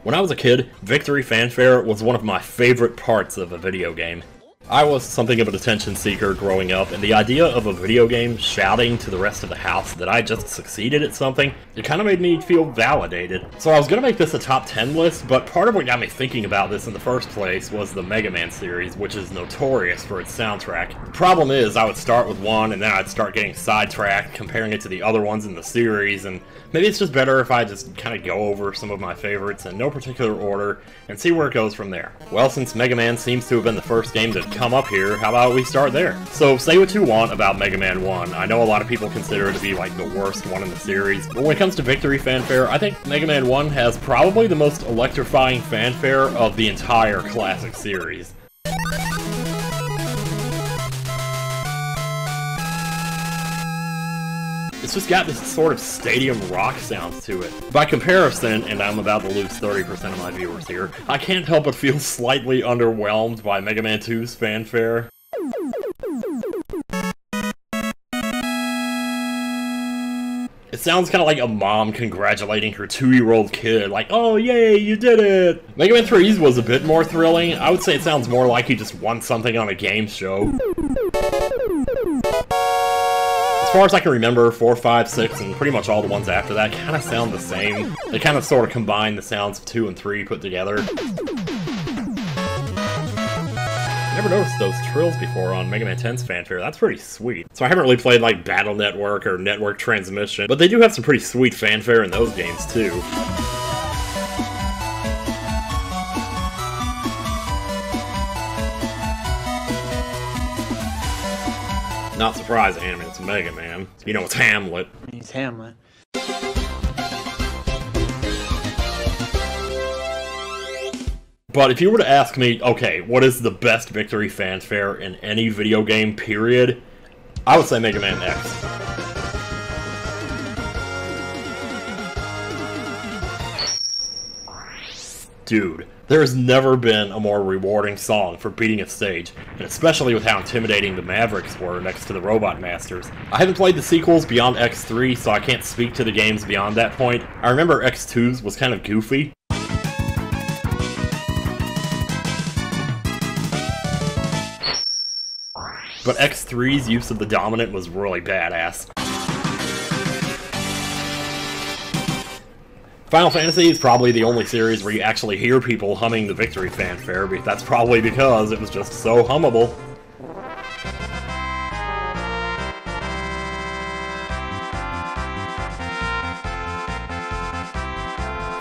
When I was a kid, victory fanfare was one of my favorite parts of a video game. I was something of an attention seeker growing up, and the idea of a video game shouting to the rest of the house that I just succeeded at something, it kind of made me feel validated. So I was going to make this a top 10 list, but part of what got me thinking about this in the first place was the Mega Man series, which is notorious for its soundtrack. The problem is, I would start with one, and then I'd start getting sidetracked, comparing it to the other ones in the series, and maybe it's just better if I just kind of go over some of my favorites in no particular order, and see where it goes from there. Well, since Mega Man seems to have been the first game to come up here, how about we start there? So say what you want about Mega Man 1. I know a lot of people consider it to be like the worst one in the series, but when it comes to victory fanfare, I think Mega Man 1 has probably the most electrifying fanfare of the entire classic series. It's just got this sort of stadium rock sound to it. By comparison, and I'm about to lose 30% of my viewers here, I can't help but feel slightly underwhelmed by Mega Man 2's fanfare. It sounds kind of like a mom congratulating her 2-year-old kid, like, "Oh yay, you did it!" Mega Man 3's was a bit more thrilling. I would say it sounds more like he just won something on a game show. As far as I can remember, 4, 5, 6, and pretty much all the ones after that kind of sound the same. They kind of sort of combine the sounds of 2 and 3 put together. I never noticed those trills before on Mega Man 10's fanfare. That's pretty sweet. So I haven't really played like Battle Network or Network Transmission, but they do have some pretty sweet fanfare in those games too. Not surprising, I mean, it's Mega Man. You know, it's Hamlet. He's Hamlet. But if you were to ask me, okay, what is the best victory fanfare in any video game, period, I would say Mega Man X. Dude, there has never been a more rewarding song for beating a stage, and especially with how intimidating the Mavericks were next to the Robot Masters. I haven't played the sequels beyond X3, so I can't speak to the games beyond that point. I remember X2's was kind of goofy. But X3's use of the Dominant was really badass. Final Fantasy is probably the only series where you actually hear people humming the victory fanfare, but that's probably because it was just so hummable.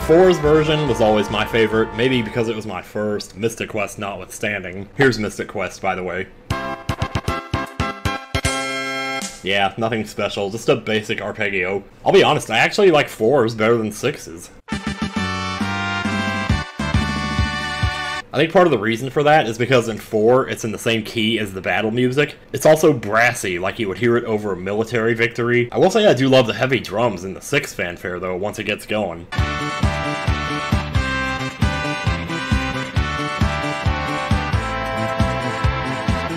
4's version was always my favorite, maybe because it was my first, Mystic Quest notwithstanding. Here's Mystic Quest, by the way. Yeah, nothing special, just a basic arpeggio. I'll be honest, I actually like 4's better than 6's. I think part of the reason for that is because in 4, it's in the same key as the battle music. It's also brassy, like you would hear it over a military victory. I will say I do love the heavy drums in the 6 fanfare, though, once it gets going.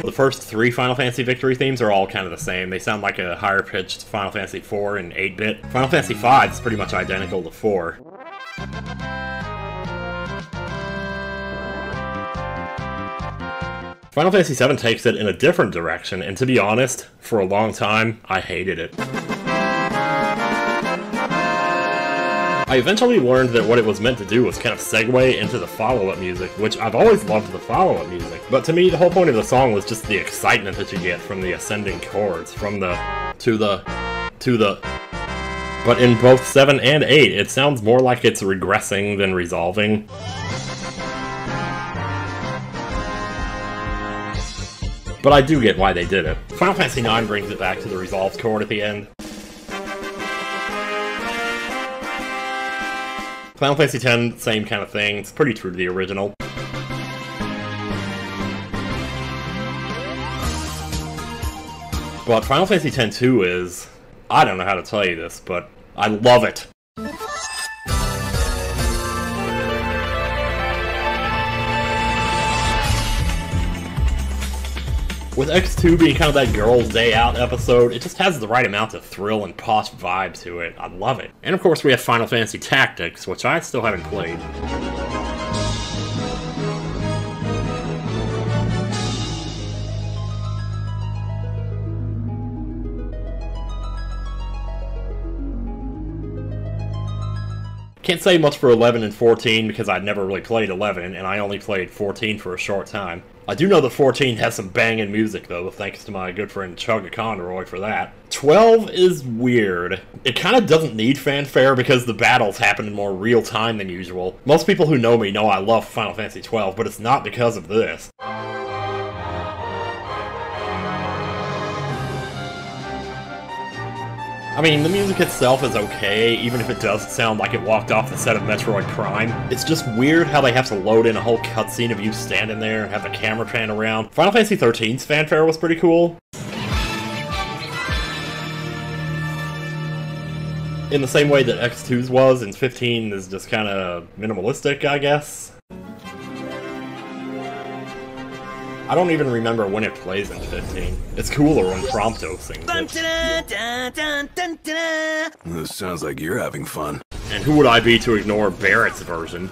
The first 3 Final Fantasy victory themes are all kind of the same. They sound like a higher-pitched Final Fantasy 4 in 8-bit. Final Fantasy 5 is pretty much identical to 4. Final Fantasy 7 takes it in a different direction, and to be honest, for a long time, I hated it. I eventually learned that what it was meant to do was kind of segue into the follow-up music, which I've always loved the follow-up music. But to me, the whole point of the song was just the excitement that you get from the ascending chords, from the, to the. But in both 7 and 8, it sounds more like it's regressing than resolving. But I do get why they did it. Final Fantasy IX brings it back to the resolved chord at the end. Final Fantasy X, same kind of thing. It's pretty true to the original. But Final Fantasy X-2 is... I don't know how to tell you this, but I love it. With X2 being kind of that girl's day out episode, it just has the right amount of thrill and posh vibe to it. I love it. And of course we have Final Fantasy Tactics, which I still haven't played. Can't say much for 11 and 14 because I'd never really played 11, and I only played 14 for a short time. I do know that 14 has some banging music though, thanks to my good friend Chugga Conroy for that. 12 is weird. It kind of doesn't need fanfare because the battles happen in more real time than usual. Most people who know me know I love Final Fantasy 12, but it's not because of this. I mean, the music itself is okay, even if it does sound like it walked off the set of Metroid Prime. It's just weird how they have to load in a whole cutscene of you standing there and have the camera pan around. Final Fantasy XIII's fanfare was pretty cool. In the same way that X2's was, and 15 is just kind of minimalistic, I guess. I don't even remember when it plays in 15. It's cooler when Prompto sings it. This sounds like you're having fun. And who would I be to ignore Barrett's version?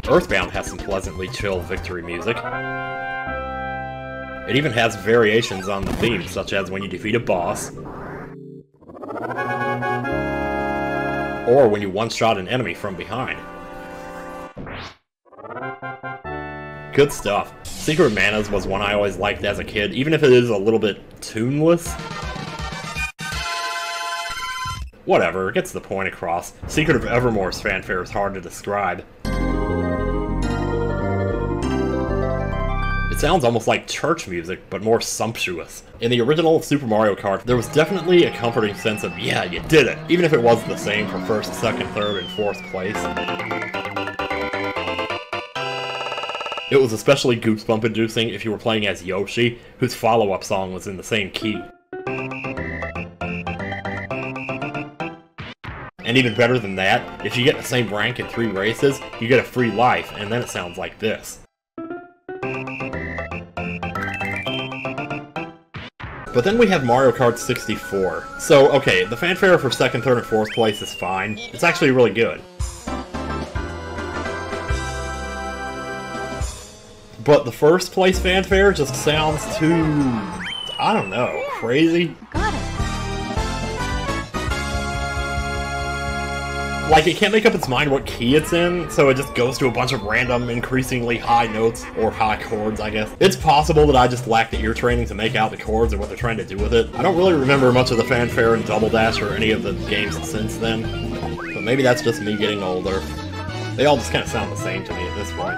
Earthbound has some pleasantly chill victory music. It even has variations on the theme, such as when you defeat a boss, or when you one-shot an enemy from behind. Good stuff. Secret of Mana's was one I always liked as a kid, even if it is a little bit tuneless. Whatever, it gets the point across. Secret of Evermore's fanfare is hard to describe. It sounds almost like church music, but more sumptuous. In the original Super Mario Kart, there was definitely a comforting sense of, yeah, you did it, even if it was the same for first, second, third, and fourth place. It was especially goosebump-inducing if you were playing as Yoshi, whose follow-up song was in the same key. And even better than that, if you get the same rank in 3 races, you get a free life, and then it sounds like this. But then we have Mario Kart 64. So, okay, the fanfare for second, third, and fourth place is fine. It's actually really good. But the first place fanfare just sounds too, I don't know, crazy? Got it. Like, it can't make up its mind what key it's in, so it just goes to a bunch of random, increasingly high notes, or high chords, I guess. It's possible that I just lack the ear training to make out the chords or what they're trying to do with it. I don't really remember much of the fanfare in Double Dash or any of the games since then, but maybe that's just me getting older. They all just kind of sound the same to me at this point.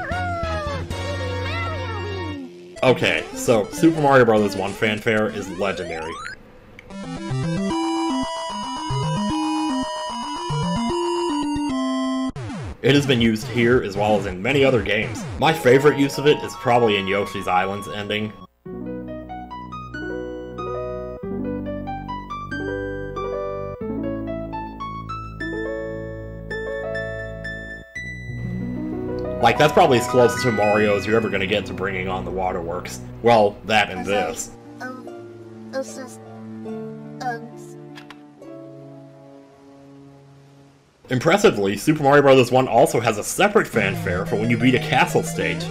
Okay, so Super Mario Bros. 1 fanfare is legendary. It has been used here as well as in many other games. My favorite use of it is probably in Yoshi's Island's ending. Like, that's probably as close to Mario as you're ever gonna get to bringing on the waterworks. Well, that and this. Impressively, Super Mario Bros. 1 also has a separate fanfare for when you beat a castle stage.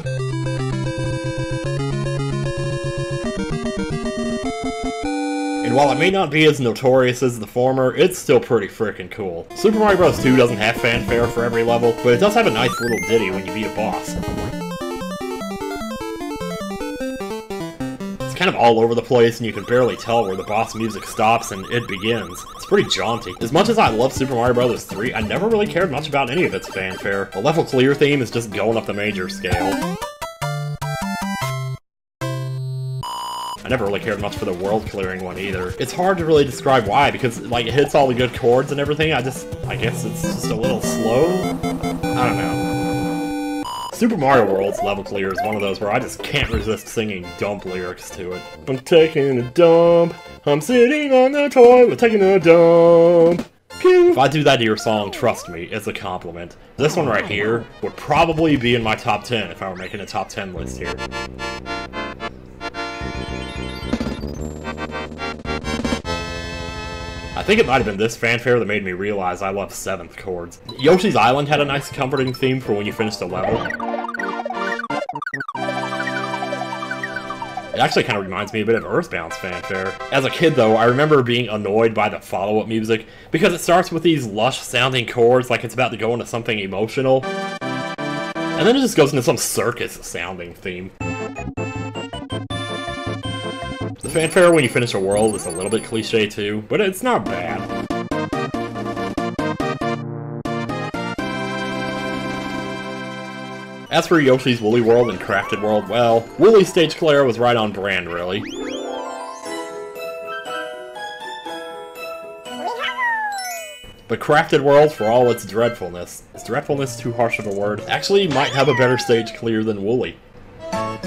And while it may not be as notorious as the former, it's still pretty frickin' cool. Super Mario Bros. 2 doesn't have fanfare for every level, but it does have a nice little ditty when you beat a boss. Kind of all over the place, and you can barely tell where the boss music stops and it begins. It's pretty jaunty. As much as I love Super Mario Bros. 3, I never really cared much about any of its fanfare. The level clear theme is just going up the major scale. I never really cared much for the world clearing one either. It's hard to really describe why, because like it hits all the good chords and everything. I guess it's just a little slow? I don't know. Super Mario World's level clear is one of those where I just can't resist singing dump lyrics to it. I'm taking a dump, I'm sitting on the toilet taking a dump. Pew! If I do that to your song, trust me, it's a compliment. This one right here would probably be in my top 10 if I were making a top 10 list here. I think it might have been this fanfare that made me realize I love 7th chords. Yoshi's Island had a nice comforting theme for when you finished a level. It actually kind of reminds me a bit of Earthbound's Fanfare. As a kid, though, I remember being annoyed by the follow-up music because it starts with these lush-sounding chords like it's about to go into something emotional, and then it just goes into some circus-sounding theme. The fanfare when you finish a world is a little bit cliche too, but it's not bad. As for Yoshi's Woolly World and Crafted World, well, Woolly's stage clear was right on brand, really. But Crafted World, for all its dreadfulness, is dreadfulness too harsh of a word? Actually, might have a better stage clear than Woolly. I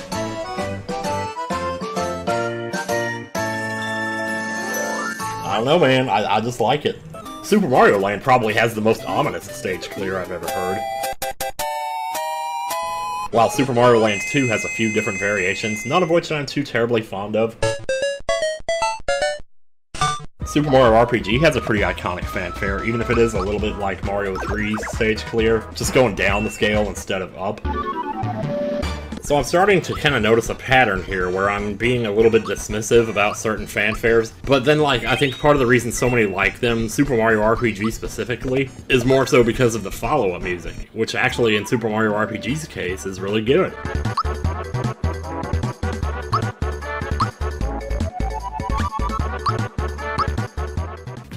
don't know, man. I just like it. Super Mario Land probably has the most ominous stage clear I've ever heard. While Super Mario Land 2 has a few different variations, none of which I'm too terribly fond of. Super Mario RPG has a pretty iconic fanfare, even if it is a little bit like Mario 3's stage clear, just going down the scale instead of up. So I'm starting to kind of notice a pattern here where I'm being a little bit dismissive about certain fanfares, but then I think part of the reason so many like them, Super Mario RPG specifically, is more so because of the follow-up music, which actually in Super Mario RPG's case is really good.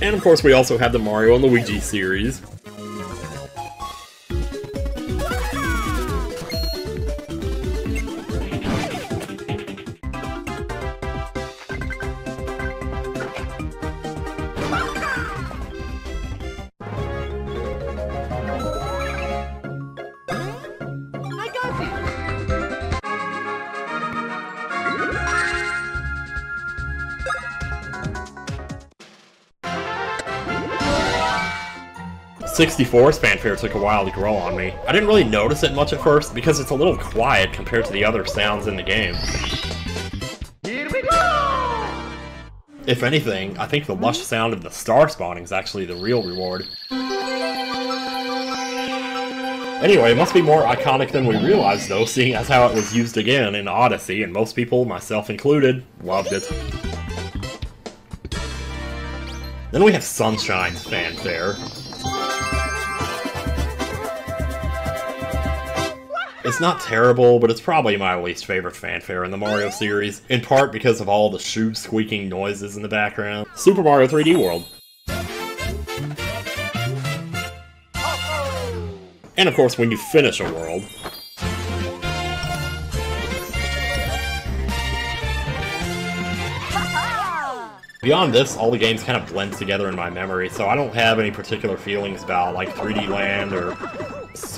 And of course we also have the Mario and Luigi series. '64's fanfare took a while to grow on me. I didn't really notice it much at first because it's a little quiet compared to the other sounds in the game. Here we go! If anything, I think the lush sound of the star spawning is actually the real reward. Anyway, it must be more iconic than we realized though, seeing as how it was used again in Odyssey, and most people, myself included, loved it. Then we have Sunshine's fanfare. It's not terrible, but it's probably my least favorite fanfare in the Mario series, in part because of all the shoe squeaking noises in the background. Super Mario 3D World. And of course, when you finish a world. Beyond this, all the games kind of blend together in my memory, so I don't have any particular feelings about, 3D Land or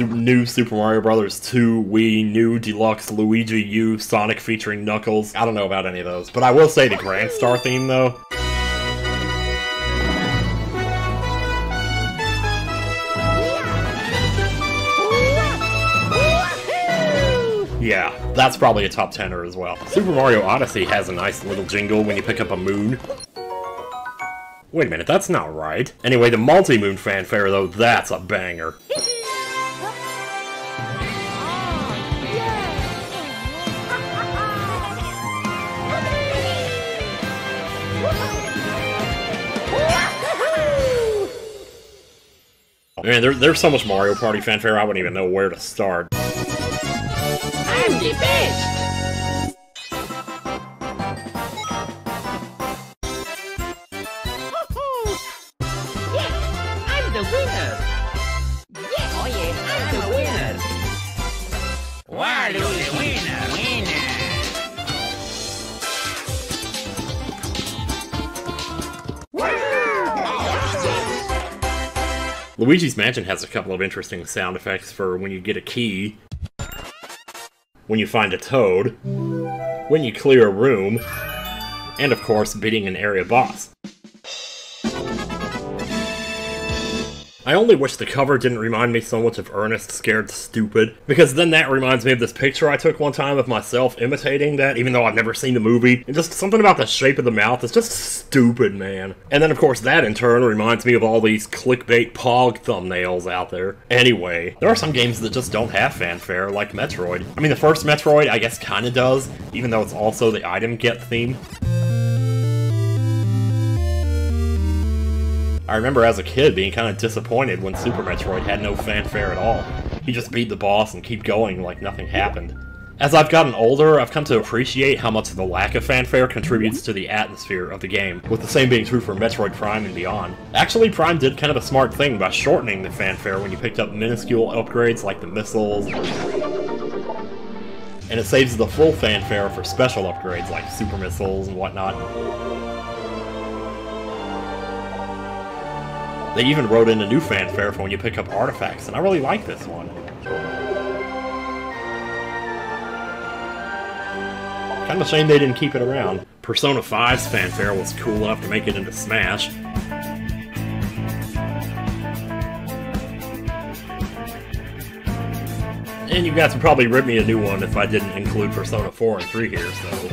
new Super Mario Bros. 2, Wii, new Deluxe Luigi U, Sonic featuring Knuckles. I don't know about any of those, but I will say the Grand Star theme, though. Yeah, that's probably a top 10er as well. Super Mario Odyssey has a nice little jingle when you pick up a moon. Wait a minute, that's not right. Anyway, the multi-moon fanfare, though, that's a banger. Man, there's so much Mario Party fanfare, I wouldn't even know where to start. I'm the best! Yeah, I'm the winner! Yeah, oh yeah, I'm the winner! Walu the winner! Luigi's Mansion has a couple of interesting sound effects for when you get a key, when you find a toad, when you clear a room, and of course, beating an area boss. I only wish the cover didn't remind me so much of Ernest Scared Stupid, because then that reminds me of this picture I took one time of myself imitating that, even though I've never seen the movie, and just something about the shape of the mouth is just stupid, man. And then of course that in turn reminds me of all these clickbait Pog thumbnails out there. Anyway, there are some games that just don't have fanfare, like Metroid. I mean, the first Metroid I guess kinda does, even though it's also the item get theme. I remember as a kid being kind of disappointed when Super Metroid had no fanfare at all. You just beat the boss and keep going like nothing happened. As I've gotten older, I've come to appreciate how much the lack of fanfare contributes to the atmosphere of the game, with the same being true for Metroid Prime and beyond. Actually, Prime did kind of a smart thing by shortening the fanfare when you picked up minuscule upgrades like the missiles, and it saves the full fanfare for special upgrades like super missiles and whatnot. They even wrote in a new fanfare for when you pick up artifacts, and I really like this one. Kind of a shame they didn't keep it around. Persona 5's fanfare was cool enough to make it into Smash. And you guys would probably rip me a new one if I didn't include Persona 4 and 3 here, so...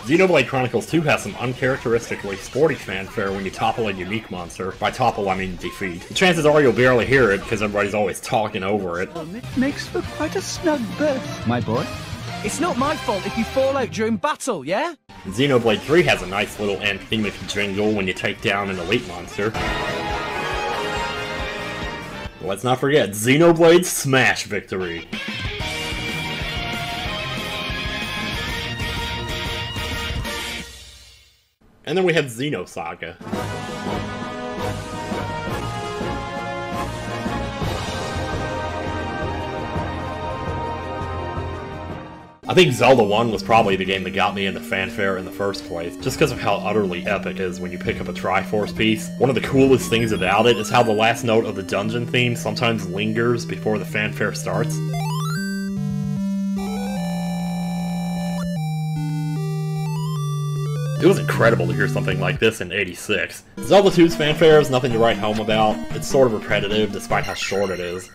Xenoblade Chronicles 2 has some uncharacteristically sporty fanfare when you topple a unique monster. By topple, I mean defeat. The chances are you'll barely hear it, because everybody's always talking over it. It makes for quite a snug berth, my boy. It's not my fault if you fall out during battle, yeah? And Xenoblade 3 has a nice little anthemic jingle when you take down an elite monster. Let's not forget Xenoblade Smash Victory! And then we have Xenosaga. I think Zelda 1 was probably the game that got me into fanfare in the first place, just because of how utterly epic it is when you pick up a Triforce piece. One of the coolest things about it is how the last note of the dungeon theme sometimes lingers before the fanfare starts. It was incredible to hear something like this in '86. Zelda 2's fanfare is nothing to write home about. It's sort of repetitive, despite how short it is.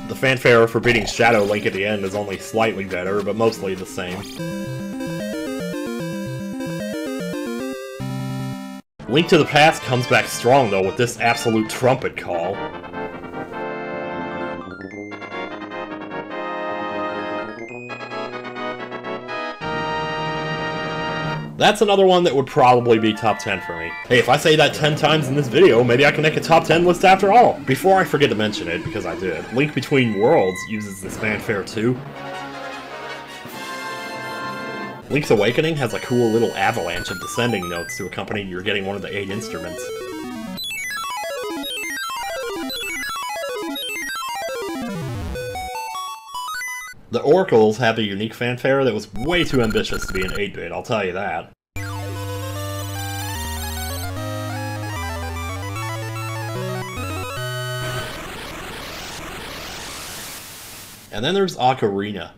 The fanfare for beating Shadow Link at the end is only slightly better, but mostly the same. Link to the Past comes back strong though with this absolute trumpet call. That's another one that would probably be top 10 for me. Hey, if I say that 10 times in this video, maybe I can make a top 10 list after all! Before I forget to mention it, because I did, Link Between Worlds uses this fanfare too. Link's Awakening has a cool little avalanche of descending notes to accompany your getting one of the 8 instruments. The Oracles have a unique fanfare that was way too ambitious to be an 8-bit, I'll tell you that. And then there's Ocarina.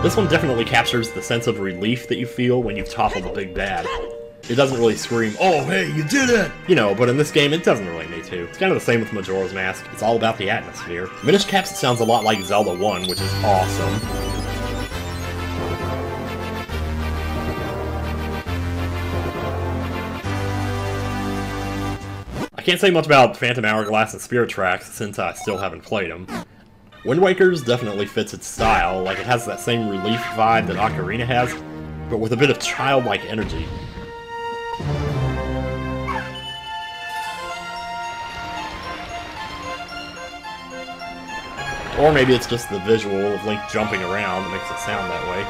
This one definitely captures the sense of relief that you feel when you've toppled the big bad. It doesn't really scream, "Oh, hey, you did it!" You know, but in this game, it doesn't really need to. It's kind of the same with Majora's Mask. It's all about the atmosphere. Minish Caps sounds a lot like Zelda 1, which is awesome. I can't say much about Phantom Hourglass and Spirit Tracks since I still haven't played them. Wind Waker's definitely fits its style, like it has that same relief vibe that Ocarina has, but with a bit of childlike energy. Or maybe it's just the visual of Link jumping around that makes it sound that way.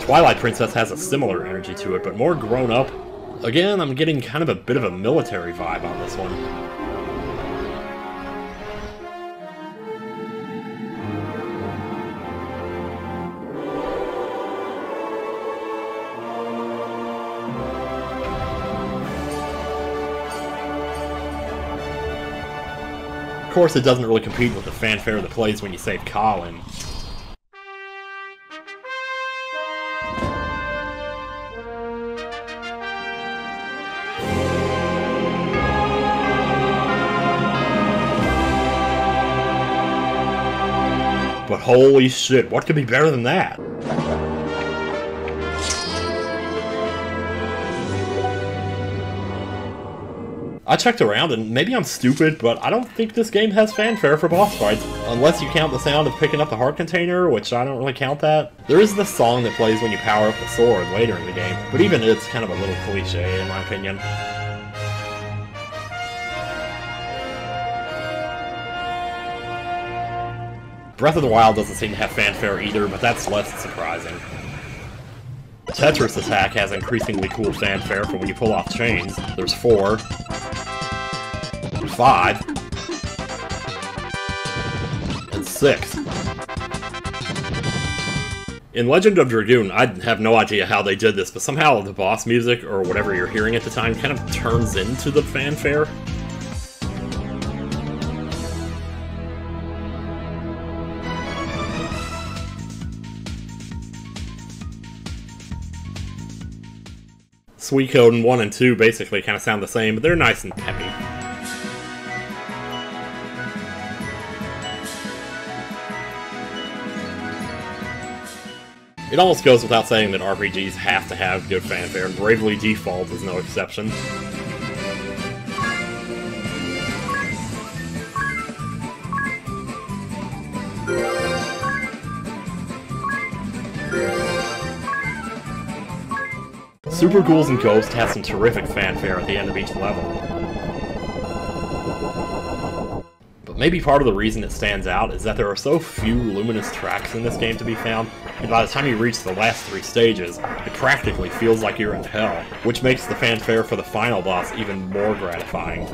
Twilight Princess has a similar energy to it, but more grown up. Again, I'm getting kind of a bit of a military vibe on this one. Of course, it doesn't really compete with the fanfare that plays when you save Colin. But holy shit, what could be better than that? I checked around, and maybe I'm stupid, but I don't think this game has fanfare for boss fights, unless you count the sound of picking up the heart container, which I don't really count that. There is this song that plays when you power up the sword later in the game, but even it's kind of a little cliche in my opinion. Breath of the Wild doesn't seem to have fanfare either, but that's less surprising. Tetris Attack has increasingly cool fanfare for when you pull off chains. There's 4, 5, and 6. In Legend of Dragoon, I have no idea how they did this, but somehow the boss music, or whatever you're hearing at the time, kind of turns into the fanfare. Suikoden 1 and 2 basically kind of sound the same, but they're nice and peppy. It almost goes without saying that RPGs have to have good fanfare, and Bravely Default is no exception. Super Ghouls and Ghosts have some terrific fanfare at the end of each level. But maybe part of the reason it stands out is that there are so few luminous tracks in this game to be found, and by the time you reach the last 3 stages, it practically feels like you're in hell, which makes the fanfare for the final boss even more gratifying.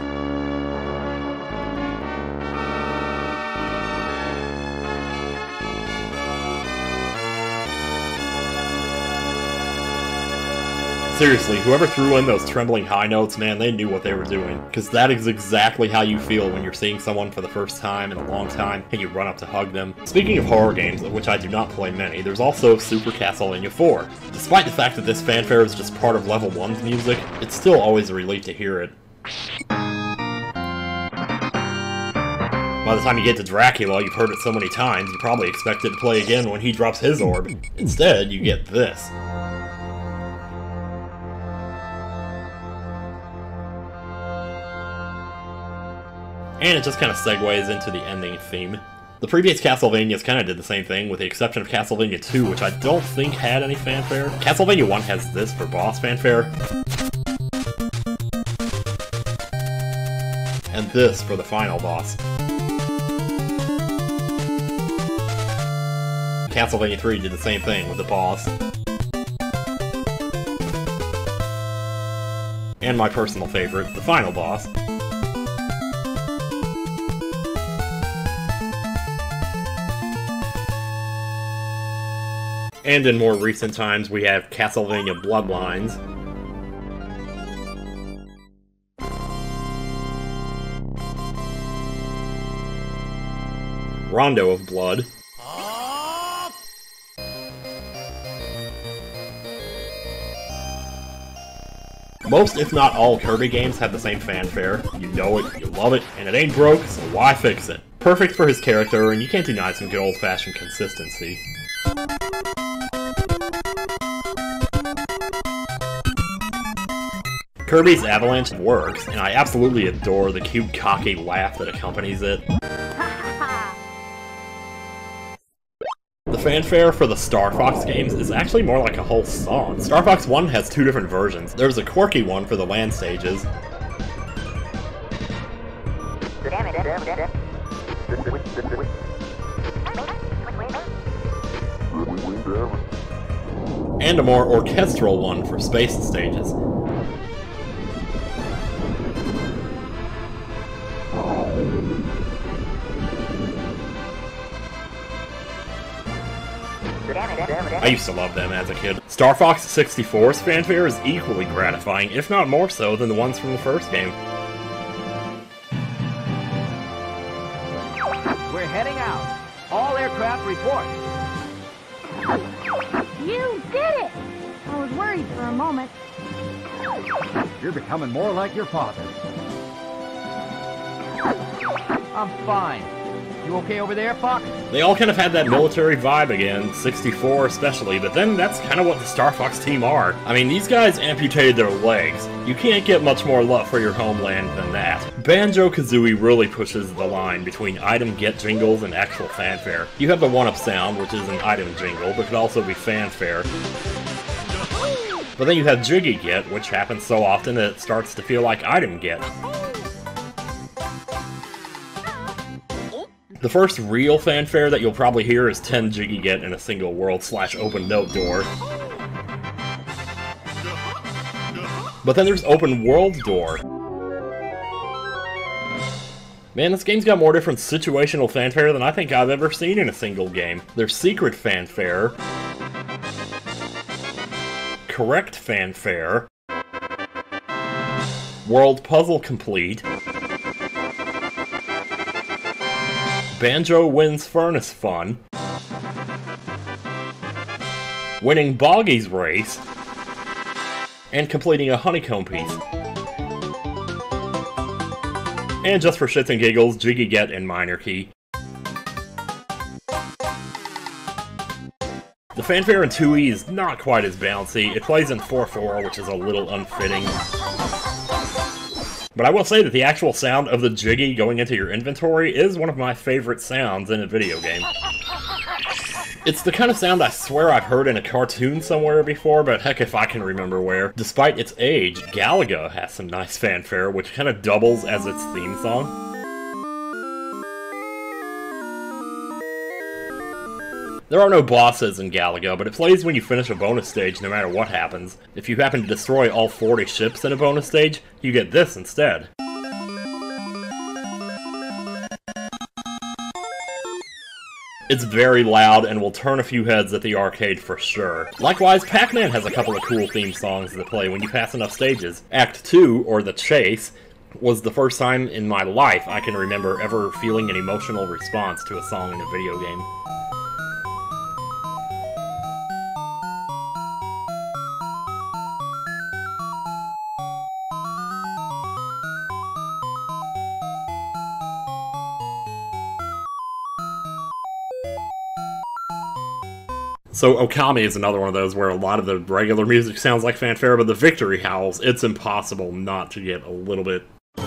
Seriously, whoever threw in those trembling high notes, man, they knew what they were doing. Because that is exactly how you feel when you're seeing someone for the first time in a long time, and you run up to hug them. Speaking of horror games, of which I do not play many, there's also Super Castlevania 4. Despite the fact that this fanfare is just part of Level 1's music, it's still always a relief to hear it. By the time you get to Dracula, you've heard it so many times, you probably expect it to play again when he drops his orb. Instead, you get this. And it just kind of segues into the ending theme. The previous Castlevanias kind of did the same thing, with the exception of Castlevania 2, which I don't think had any fanfare. Castlevania 1 has this for boss fanfare, and this for the final boss. Castlevania 3 did the same thing with the boss. And my personal favorite, the final boss. And in more recent times, we have Castlevania Bloodlines. Rondo of Blood. Most, if not all, Kirby games have the same fanfare. You know it, you love it, and it ain't broke, so why fix it? Perfect for his character, and you can't deny some good old-fashioned consistency. Kirby's Avalanche works, and I absolutely adore the cute, cocky laugh that accompanies it. The fanfare for the Star Fox games is actually more like a whole song. Star Fox 1 has 2 different versions. There's a quirky one for the land stages, and a more orchestral one for space stages. I used to love them as a kid. Star Fox 64's fanfare is equally gratifying, if not more so, than the ones from the first game. we're heading out. All aircraft report. You did it! I was worried for a moment. You're becoming more like your father. I'm fine. You okay over there, Fox? They all kind of had that military vibe again, 64 especially, but then that's kind of what the Star Fox team are. I mean, these guys amputated their legs. You can't get much more love for your homeland than that. Banjo-Kazooie really pushes the line between item get jingles and actual fanfare. You have the one-up sound, which is an item jingle, but could also be fanfare. But then you have Jiggy Get, which happens so often that it starts to feel like item get. The first real fanfare that you'll probably hear is 10 Jiggy Get in a single world / open note door. But then there's open world door. Man, this game's got more different situational fanfare than I think I've ever seen in a single game. There's secret fanfare, correct fanfare, world puzzle complete, Banjo wins furnace fun, winning Boggy's race, and completing a honeycomb piece. And just for shits and giggles, Jiggy Get in minor key. The fanfare in 2E is not quite as bouncy. It plays in 4/4, which is a little unfitting. But I will say that the actual sound of the Jiggy going into your inventory is one of my favorite sounds in a video game. It's the kind of sound I swear I've heard in a cartoon somewhere before, but heck if I can remember where. Despite its age, Galaga has some nice fanfare, which kind of doubles as its theme song. There are no bosses in Galaga, but it plays when you finish a bonus stage no matter what happens. If you happen to destroy all 40 ships in a bonus stage, you get this instead. It's very loud and will turn a few heads at the arcade for sure. Likewise, Pac-Man has a couple of cool theme songs that play when you pass enough stages. Act 2, or The Chase, was the first time in my life I can remember ever feeling an emotional response to a song in a video game. So Okami is another one of those where a lot of the regular music sounds like fanfare, but the victory howls, it's impossible not to get a little bit... I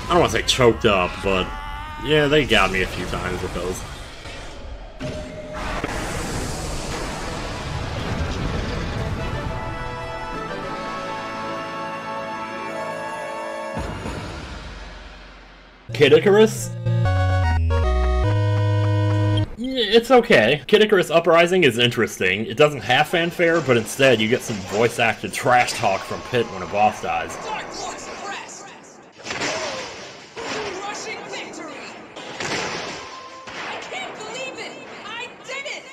don't want to say choked up, but yeah, they got me a few times with those. Kid Icarus? It's okay. Kid Icarus Uprising is interesting. It doesn't have fanfare, but instead you get some voice-acted trash talk from Pit when a boss dies. Rushing victory! I can't believe it! I did it!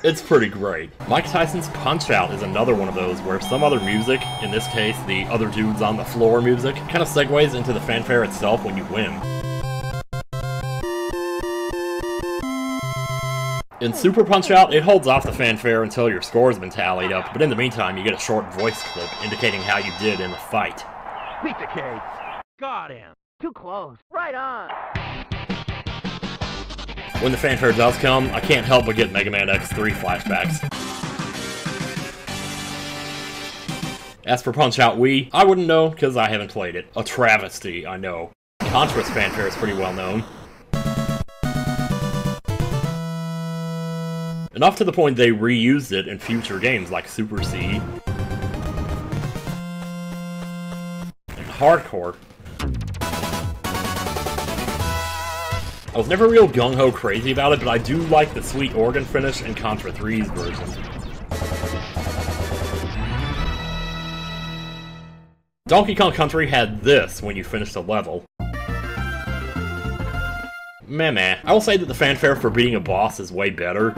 It's pretty great. Mike Tyson's Punch-Out is another one of those where some other music, in this case the other dudes on the floor music, kind of segues into the fanfare itself when you win. In Super Punch-Out, it holds off the fanfare until your score's been tallied up, but in the meantime you get a short voice clip indicating how you did in the fight. Beat the cake. Got him. Too close. Right on. When the fanfare does come, I can't help but get Mega Man X3 flashbacks. As for Punch-Out Wii, I wouldn't know because I haven't played it. A travesty, I know. Contra's fanfare is pretty well known. Enough to the point they reused it in future games like Super C and Hardcore. I was never real gung-ho crazy about it, but I do like the sweet organ finish in Contra 3's version. Donkey Kong Country had this when you finished a level. Meh. I will say that the fanfare for beating a boss is way better.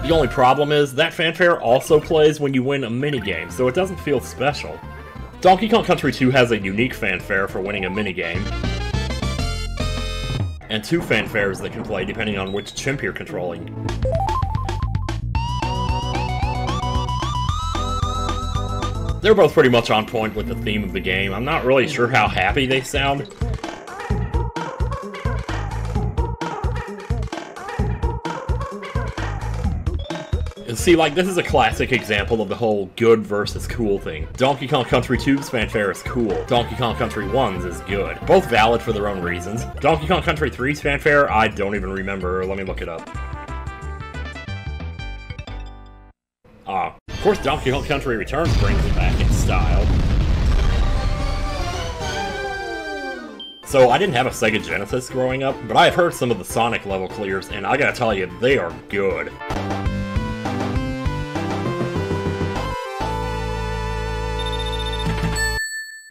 The only problem is, that fanfare also plays when you win a minigame, so it doesn't feel special. Donkey Kong Country 2 has a unique fanfare for winning a minigame, and 2 fanfares that can play depending on which chimp you're controlling. They're both pretty much on point with the theme of the game. I'm not really sure how happy they sound. See, like, this is a classic example of the whole good versus cool thing. Donkey Kong Country 2's fanfare is cool. Donkey Kong Country 1's is good. Both valid for their own reasons. Donkey Kong Country 3's fanfare, I don't even remember. Let me look it up. Of course, Donkey Kong Country Returns brings it back in style. So, I didn't have a Sega Genesis growing up, but I have heard some of the Sonic level clears, and I gotta tell you, they are good.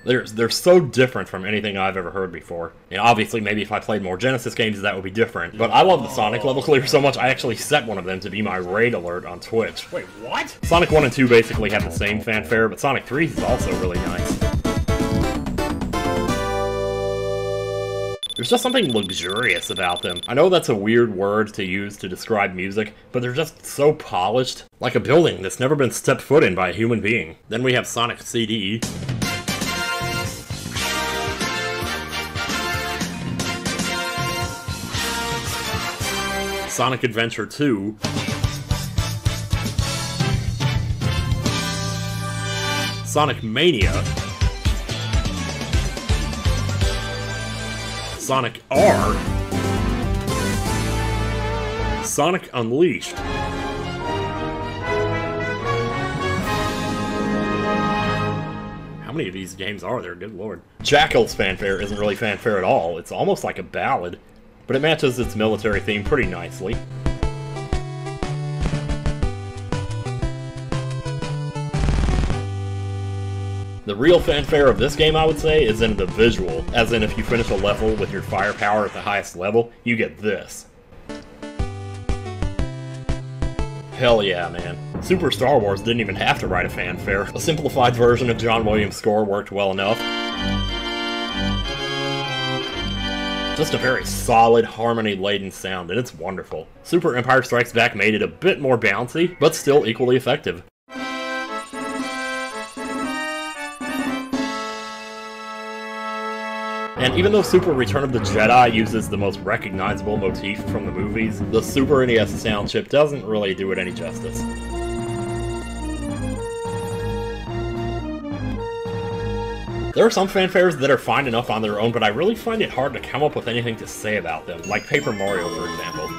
They're so different from anything I've ever heard before. And obviously, maybe if I played more Genesis games, that would be different. But I love the Sonic level clear so much, I actually set one of them to be my raid alert on Twitch. Wait, what? Sonic 1 and 2 basically have the same fanfare, but Sonic 3 is also really nice. There's just something luxurious about them. I know that's a weird word to use to describe music, but they're just so polished. Like a building that's never been stepped foot in by a human being. Then we have Sonic CD. Sonic Adventure 2, Sonic Mania, Sonic R, Sonic Unleashed. How many of these games are there? Good lord. Jackal's fanfare isn't really fanfare at all. It's almost like a ballad, but it matches its military theme pretty nicely. The real fanfare of this game, I would say, is in the visual, as in if you finish a level with your firepower at the highest level, you get this. Hell yeah, man. Super Star Wars didn't even have to write a fanfare. A simplified version of John Williams' score worked well enough. Just a very solid, harmony-laden sound, and it's wonderful. Super Empire Strikes Back made it a bit more bouncy, but still equally effective. And even though Super Return of the Jedi uses the most recognizable motif from the movies, the Super NES sound chip doesn't really do it any justice. There are some fanfares that are fine enough on their own, but I really find it hard to come up with anything to say about them, like Paper Mario, for example.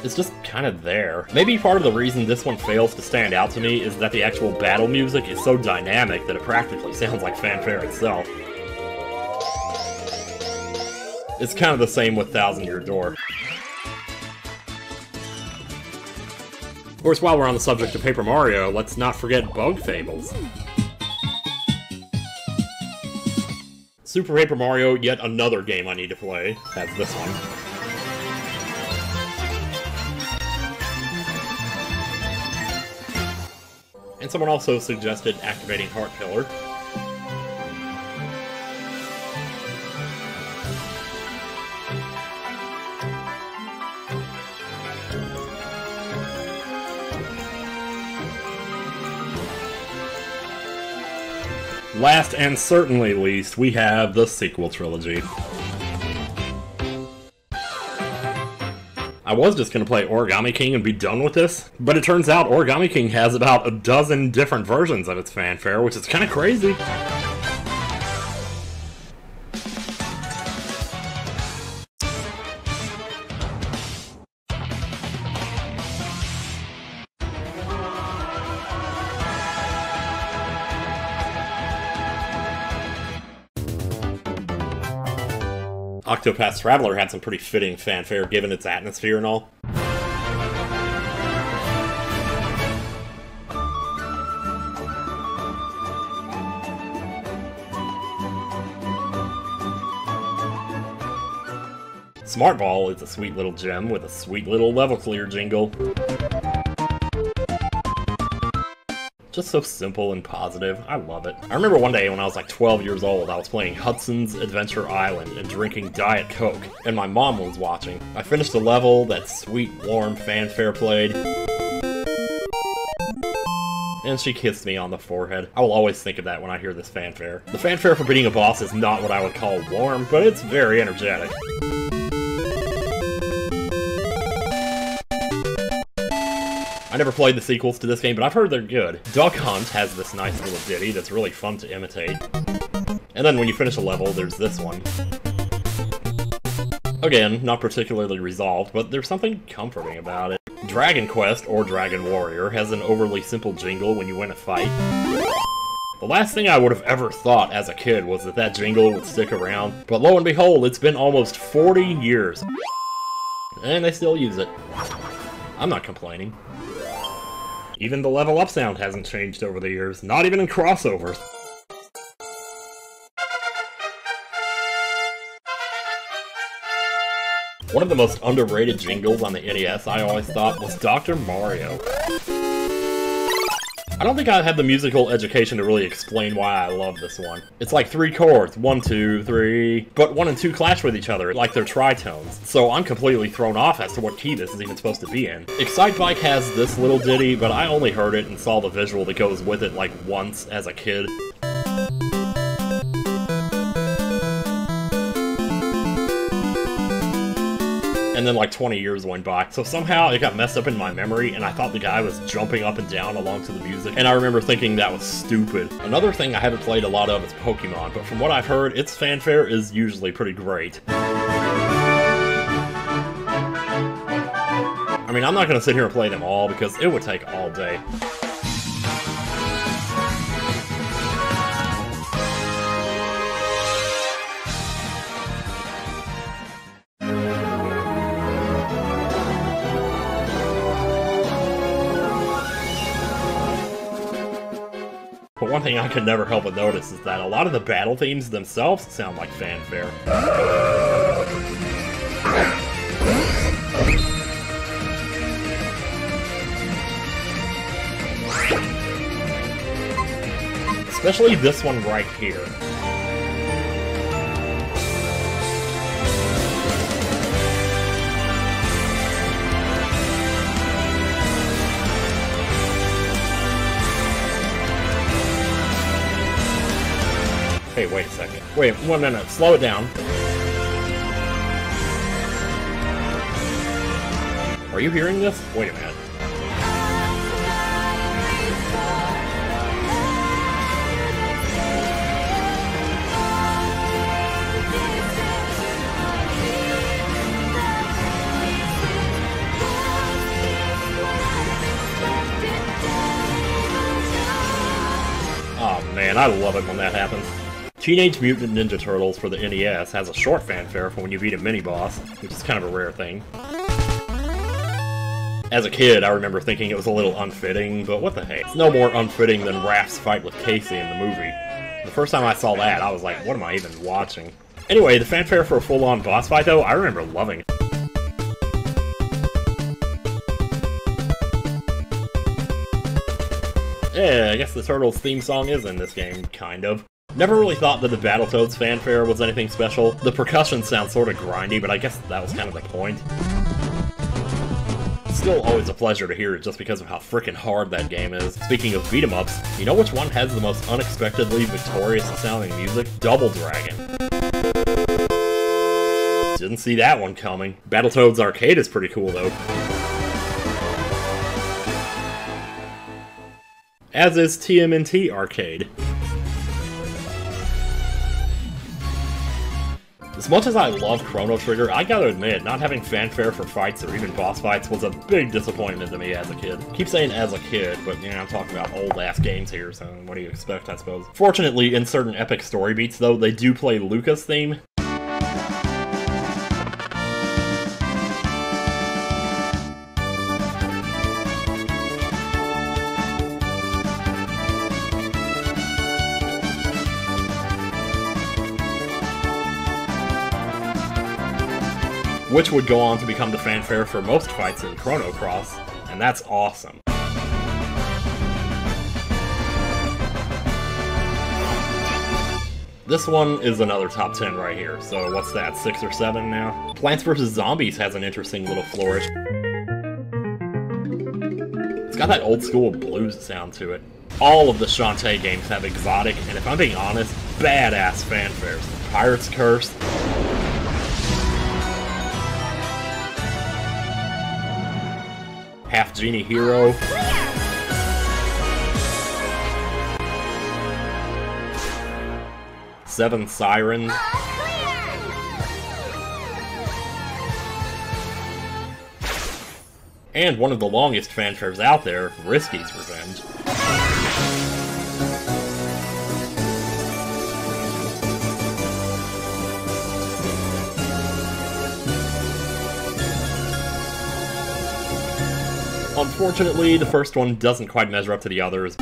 It's just kind of there. Maybe part of the reason this one fails to stand out to me is that the actual battle music is so dynamic that it practically sounds like fanfare itself. It's kind of the same with Thousand Year Door. Of course, while we're on the subject of Paper Mario, let's not forget Bug Fables. Super Paper Mario, yet another game I need to play, has this one. And someone also suggested activating Heart Pillar. Last and certainly least, we have the Sequel Trilogy. I was just going to play Origami King and be done with this, but it turns out Origami King has about a dozen different versions of its fanfare, which is kind of crazy. Octopath Traveler had some pretty fitting fanfare given its atmosphere and all. Smart Ball is a sweet little gem with a sweet little level clear jingle. Just so simple and positive. I love it. I remember one day when I was like 12 years old, I was playing Hudson's Adventure Island and drinking Diet Coke, and my mom was watching. I finished the level, that sweet, warm fanfare played, and she kissed me on the forehead. I will always think of that when I hear this fanfare. The fanfare for beating a boss is not what I would call warm, but it's very energetic. I never played the sequels to this game, but I've heard they're good. Duck Hunt has this nice little ditty that's really fun to imitate. And then when you finish a level, there's this one. Again, not particularly resolved, but there's something comforting about it. Dragon Quest, or Dragon Warrior, has an overly simple jingle when you win a fight. The last thing I would have ever thought as a kid was that that jingle would stick around, but lo and behold, it's been almost 40 years. And they still use it. I'm not complaining. Even the level up sound hasn't changed over the years, not even in crossovers. One of the most underrated jingles on the NES, I always thought, was Dr. Mario. I don't think I had the musical education to really explain why I love this one. It's like 3 chords, 1, 2, 3, but 1 and 2 clash with each other, like they're tritones. So I'm completely thrown off as to what key this is even supposed to be in. Excitebike has this little ditty, but I only heard it and saw the visual that goes with it like once as a kid. And then like 20 years went by. So somehow it got messed up in my memory, and I thought the guy was jumping up and down along to the music, and I remember thinking that was stupid. Another thing I haven't played a lot of is Pokemon, but from what I've heard, its fanfare is usually pretty great. I mean, I'm not gonna sit here and play them all, because it would take all day. But one thing I could never help but notice is that a lot of the battle themes themselves sound like fanfare. Especially this one right here. Hey, wait a second. Wait, 1 minute. Slow it down. Are you hearing this? Wait a minute. Oh man, I love it when that happens. Teenage Mutant Ninja Turtles for the NES has a short fanfare for when you beat a mini-boss, which is kind of a rare thing. As a kid, I remember thinking it was a little unfitting, but what the heck? It's no more unfitting than Raph's fight with Casey in the movie. The first time I saw that, I was like, what am I even watching? Anyway, the fanfare for a full-on boss fight, though, I remember loving it. Yeah, I guess the Turtles theme song is in this game, kind of. Never really thought that the Battletoads fanfare was anything special. The percussion sounds sort of grindy, but I guess that was kind of the point. Still always a pleasure to hear it just because of how frickin' hard that game is. Speaking of beat-em-ups, you know which one has the most unexpectedly victorious sounding music? Double Dragon. Didn't see that one coming. Battletoads Arcade is pretty cool though. As is TMNT Arcade. As much as I love Chrono Trigger, I gotta admit, not having fanfare for fights or even boss fights was a big disappointment to me as a kid. Keep saying as a kid, but you know, I'm talking about old-ass games here, so what do you expect, I suppose? Fortunately, in certain epic story beats, though, they do play Lucca's theme. which would go on to become the fanfare for most fights in Chrono Cross, and that's awesome. This one is another top 10 right here, so what's that, 6 or 7 now? Plants vs. Zombies has an interesting little flourish. It's got that old school blues sound to it. All of the Shantae games have exotic, and if I'm being honest, badass fanfares. Pirate's Curse, Half Genie Hero, Seven Sirens, and one of the longest fanfares out there, Risky's Revenge. Unfortunately, the first one doesn't quite measure up to the others.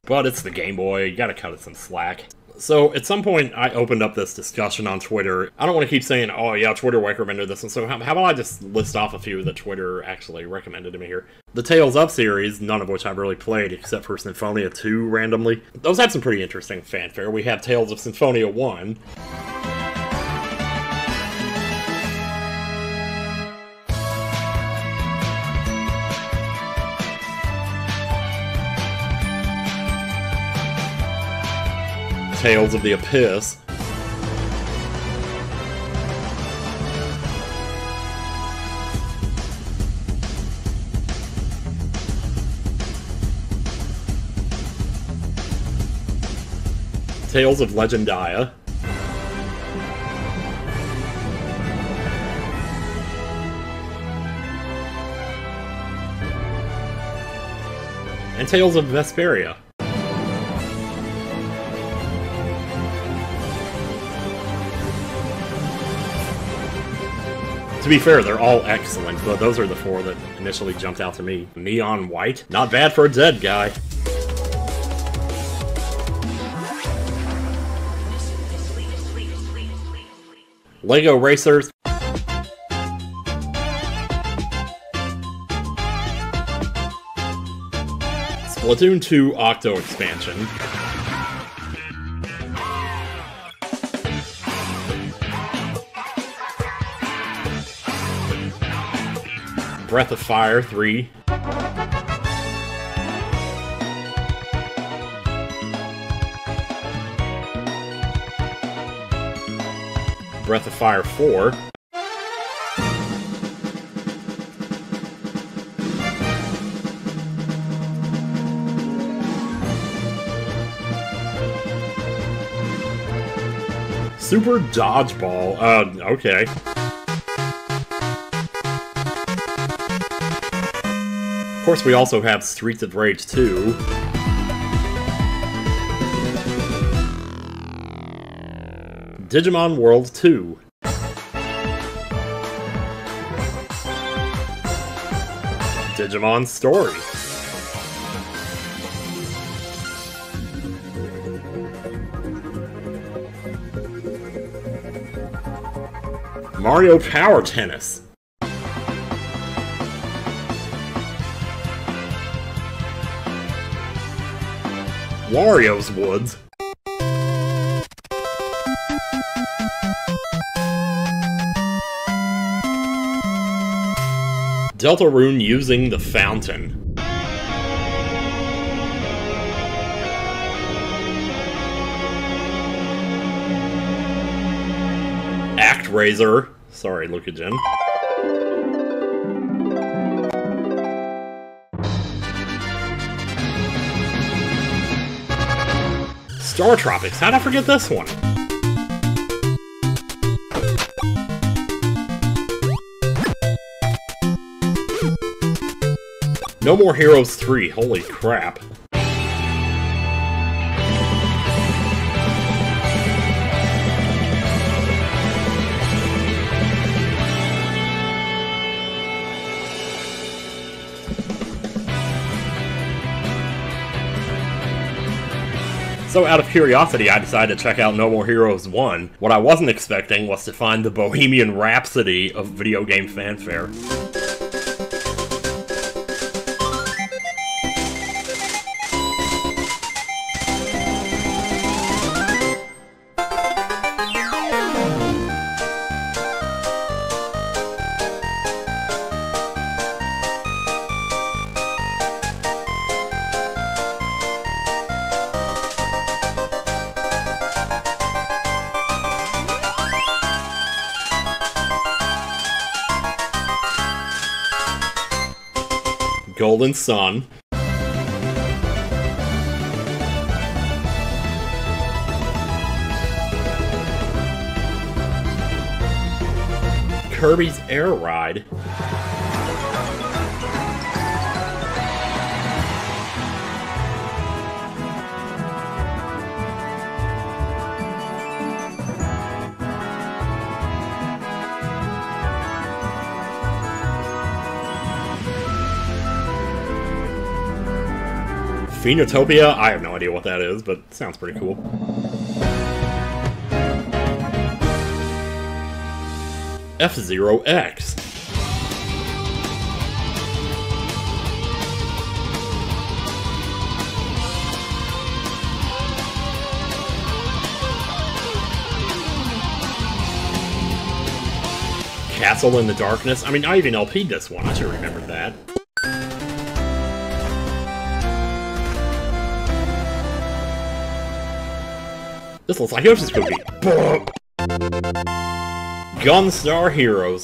But it's the Game Boy, you gotta cut it some slack. So, at some point, I opened up this discussion on Twitter. I don't want to keep saying, oh yeah, Twitter recommended this, and so how about I just list off a few that Twitter actually recommended to me here. The Tales of series, none of which I've really played, except for Symphonia 2 randomly. Those had some pretty interesting fanfare. We have Tales of Symphonia 1. Tales of the Abyss, Tales of Legendia, and Tales of Vesperia. To be fair, they're all excellent, but those are the 4 that initially jumped out to me. Neon White? Not bad for a dead guy. Lego Racers. Splatoon 2 Octo Expansion. Breath of Fire 3. Breath of Fire 4. Super Dodgeball. Okay. Of course, we also have Streets of Rage 2. Digimon World 2. Digimon Story. Mario Power Tennis. Wario's Woods. Deltarune using the fountain. ActRaiser. Sorry, Luigi. Star Tropics. How'd I forget this one? No More Heroes 3. Holy crap. So out of curiosity, I decided to check out No More Heroes 1. What I wasn't expecting was to find the Bohemian Rhapsody of video game fanfare. Golden Sun. Kirby's Air Ride. Phenotopia? I have no idea what that is, but it sounds pretty cool. F-Zero X. Castle in the Darkness? I mean, I even LP'd this one. I should remember that. This looks like Yoshi's Cookie. Gunstar Heroes.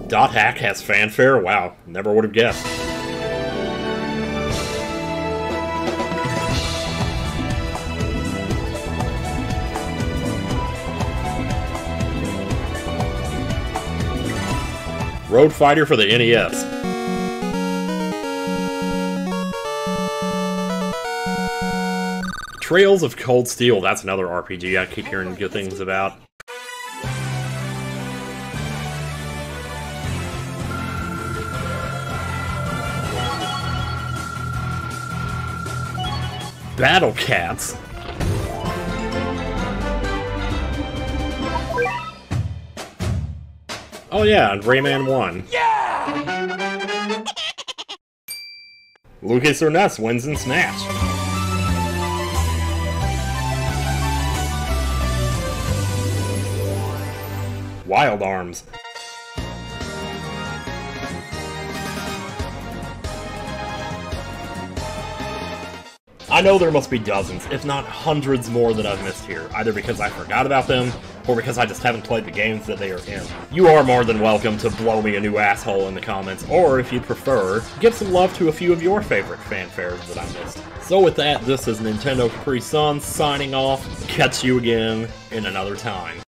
Dot Hack has fanfare? Wow, never would have guessed. Road Fighter for the NES. Trails of Cold Steel, that's another RPG I keep hearing good things about. Battle Cats. Oh yeah, and Rayman 1. Yeah! Lucas or Ness wins in Smash. Wild Arms. I know there must be dozens, if not hundreds more that I've missed here, either because I forgot about them, or because I just haven't played the games that they are in. You are more than welcome to blow me a new asshole in the comments, or if you'd prefer, give some love to a few of your favorite fanfares that I missed. So with that, this is Nintendo Capri Sun signing off. Catch you again in another time.